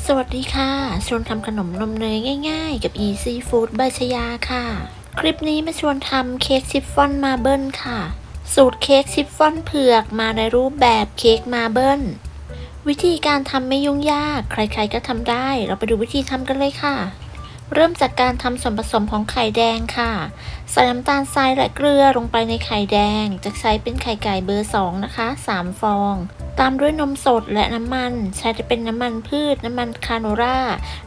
สวัสดีค่ะชวนทำขนมนมเนยง่ายๆกับ Easy Food ใบชยาค่ะ คลิปนี้มาชวนทำเค้กชิฟฟ่อนมาเบิลค่ะ สูตรเค้กชิฟฟ่อนเผือกมาในรูปแบบเค้กมาเบิลวิธีการทำไม่ยุ่งยากใครๆก็ทำได้เราไปดูวิธีทำกันเลยค่ะ เริ่มจากการทำส่วนผสมของไข่แดงค่ะใส่น้ำตาลทรายและเกลือลงไปในไข่แดงจะใช้เป็นไข่ไก่เบอร์2นะคะ3ฟองตามด้วยนมสดและน้ำมันใช้จะเป็นน้ำมันพืชน้ำมันคาโนล่า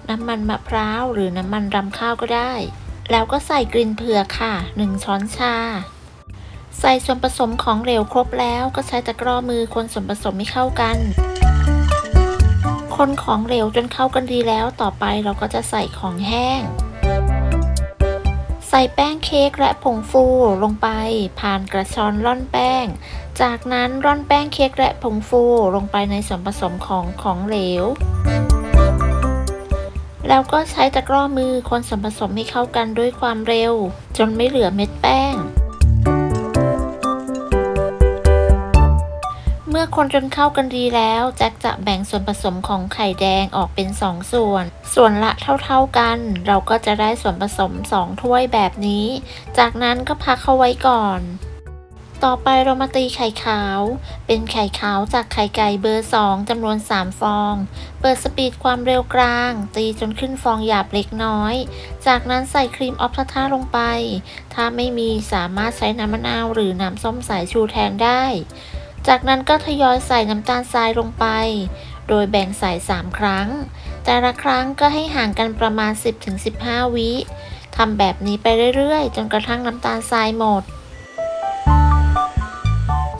น้ำมันมะพร้าวหรือน้ำมันรำข้าวก็ได้แล้วก็ใส่กลิ่นเผือกค่ะ1ช้อนชาใส่ส่วนผสมของเหลวครบแล้วก็ใช้ตะกร้อมือคนส่วนผสมให้เข้ากันคนของเหลวจนเข้ากันดีแล้วต่อไปเราก็จะใส่ของแห้งใส่แป้งเค้กและผงฟูลงไปผ่านกระชอนร่อนแป้งจากนั้นร่อนแป้งเค้กและผงฟูลงไปในส่วนผสมของเหลวแล้วก็ใช้ตะกร้อมือคนส่วนผสมให้เข้ากันด้วยความเร็วจนไม่เหลือเม็ดแป้งเมื่อคนจนเข้ากันดีแล้วแจ็คจะแบ่งส่วนผสมของไข่แดงออกเป็น2ส่วนละเท่ากันเราก็จะได้ส่วนผสม2ถ้วยแบบนี้จากนั้นก็พักเข้าไว้ก่อนต่อไปเรามาตีไข่ขาวเป็นไข่ขาวจากไข่ไก่เบอร์2จำนวน3ฟองเปิดสปีดความเร็วกลางตีจนขึ้นฟองหยาบเล็กน้อยจากนั้นใส่ครีมออฟทาลงไปถ้าไม่มีสามารถใช้น้ำมะนาวหรือน้ำส้มสายชูแทนได้จากนั้นก็ทยอยใส่น้ำตาลทรายลงไปโดยแบ่งใส่3ครั้งแต่ละครั้งก็ให้ห่างกันประมาณ 10-15 วิทำแบบนี้ไปเรื่อยๆจนกระทั่งน้ำตาลทรายหมด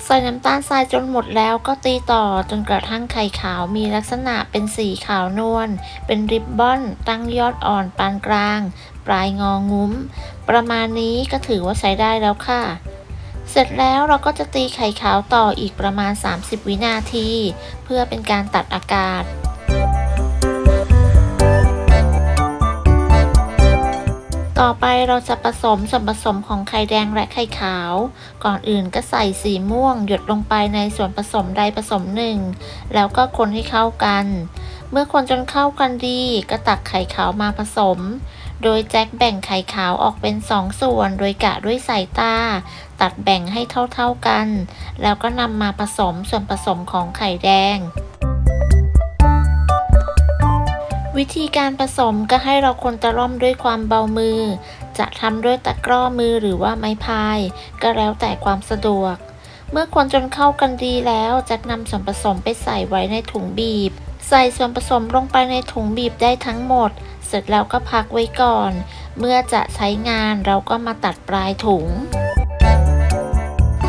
ใส่น้ำตาลทรายจนหมดแล้วก็ตีต่อจนกระทั่งไข่ขาวมีลักษณะเป็นสีขาวนวลเป็นริบบอนตั้งยอดอ่อนปานกลางปลายงองุ้มประมาณนี้ก็ถือว่าใช้ได้แล้วค่ะเสร็จแล้วเราก็จะตีไข่ขาวต่ออีกประมาณ30วินาทีเพื่อเป็นการตัดอากาศต่อไปเราจะผสมส่วนผสมของไข่แดงและไข่ขาวก่อนอื่นก็ใส่สีม่วงหยดลงไปในส่วนผสมใดผสมหนึ่งแล้วก็คนให้เข้ากันเมื่อคนจนเข้ากันดีก็ตักไข่ขาวมาผสมโดยแจ็คแบ่งไข่ขาวออกเป็น2ส่วนโดยกะด้วยสายตาตัดแบ่งให้เท่ากันแล้วก็นำมาผสมส่วนผสมของไข่แดงวิธีการผสมก็ให้เราคนตะล่อมด้วยความเบามือจะทำด้วยตะกร้อมือหรือว่าไม้พายก็แล้วแต่ความสะดวกเมื่อคนจนเข้ากันดีแล้วจะนำส่วนผสมไปใส่ไว้ในถุงบีบใส่ส่วนผสมลงไปในถุงบีบได้ทั้งหมดเสร็จแล้วก็พักไว้ก่อนเมื่อจะใช้งานเราก็มาตัดปลายถุง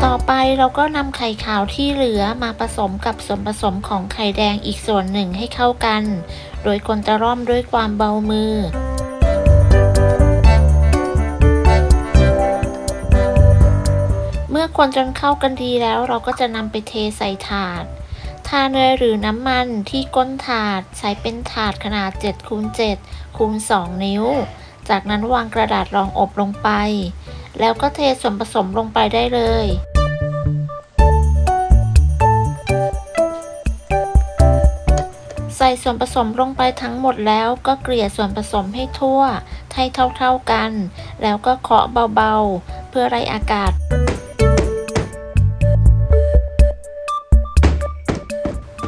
ต่อไปเราก็นำไข่ขาวที่เหลือมาผสมกับส่วนผสมของไข่แดงอีกส่วนหนึ่งให้เข้ากันโดยคนจะร่อมด้วยความเบามือเมื่อคนจนเข้ากันดีแล้วเราก็จะนำไปเทใส่ถาดทาเนยหรือน้ำมันที่ก้นถาดใช้เป็นถาดขนาด 7x7x2 นิ้วจากนั้นวางกระดาษรองอบลงไปแล้วก็เทส่วนผสมลงไปได้เลยใส่ส่วนผสมลงไปทั้งหมดแล้วก็เกลี่ยส่วนผสมให้ทั่วให้เท่ากันแล้วก็เคาะเบาๆเพื่อไล่อากาศ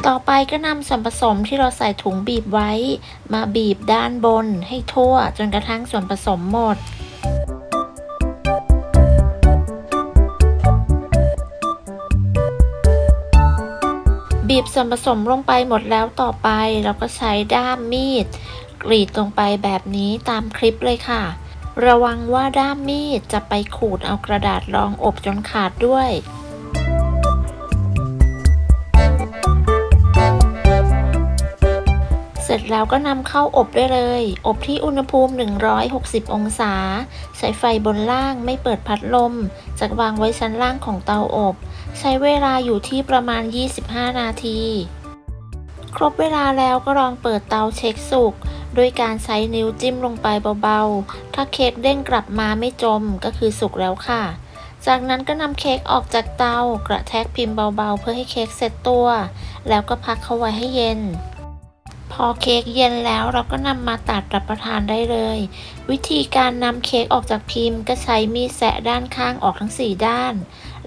ต่อไปก็นำส่วนผสมที่เราใส่ถุงบีบไว้มาบีบด้านบนให้ทั่วจนกระทั่งส่วนผสมหมดบีบส่วนผสมลงไปหมดแล้วต่อไปเราก็ใช้ด้ามมีดกรีดลงไปแบบนี้ตามคลิปเลยค่ะระวังว่าด้ามมีดจะไปขูดเอากระดาษรองอบจนขาดด้วยเสร็จแล้วก็นำเข้าอบได้เลยอบที่อุณหภูมิ160องศาใช้ไฟบนล่างไม่เปิดพัดลมจะวางไว้ชั้นล่างของเตาอบใช้เวลาอยู่ที่ประมาณ25นาทีครบเวลาแล้วก็ลองเปิดเตาเช็คสุกโดยการใช้นิ้วจิ้มลงไปเบาๆถ้าเค้กเด้งกลับมาไม่จมก็คือสุกแล้วค่ะจากนั้นก็นำเค้กออกจากเตากระแทกพิมพ์เบาๆเพื่อให้เค้กเสร็จตัวแล้วก็พักเขาไว้ให้เย็น พอเค้กเย็นแล้วเราก็นำมาตัดรับประทานได้เลย วิธีการนำเค้กออกจากพิมพ์ก็ใช้มีดแสะด้านข้างออกทั้ง4ด้าน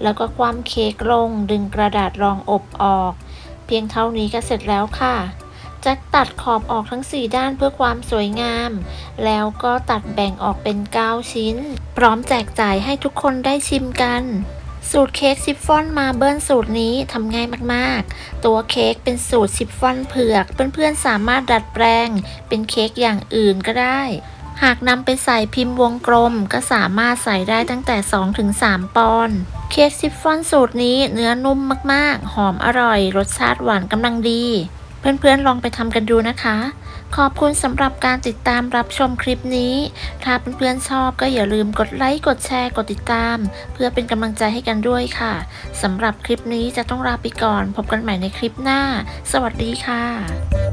แล้วก็คว่ำเค้กลงดึงกระดาษรองอบออก เพียงเท่านี้ก็เสร็จแล้วค่ะแจ็คตัดขอบออกทั้ง4ด้านเพื่อความสวยงาม แล้วก็ตัดแบ่งออกเป็น9ชิ้นพร้อมแจกจ่ายให้ทุกคนได้ชิมกันสูตรเค้กชิฟฟ่อนมาเบิลสูตรนี้ทำง่ายมากๆตัวเค้กเป็นสูตรชิฟฟ่อนเผือกเพื่อนๆสามารถดัดแปลงเป็นเค้กอย่างอื่นก็ได้หากนำไปใส่พิมพ์วงกลมก็สามารถใส่ได้ตั้งแต่ 2-3 ปอนด์เค้กชิฟฟ่อนสูตรนี้เนื้อนุ่มมากๆหอมอร่อยรสชาติหวานกำลังดีเพื่อนๆลองไปทำกันดูนะคะขอบคุณสำหรับการติดตามรับชมคลิปนี้ถ้าเพื่อนๆชอบก็อย่าลืมกดไลค์กดแชร์กดติดตามเพื่อเป็นกำลังใจให้กันด้วยค่ะสำหรับคลิปนี้จะต้องลาไปก่อนพบกันใหม่ในคลิปหน้าสวัสดีค่ะ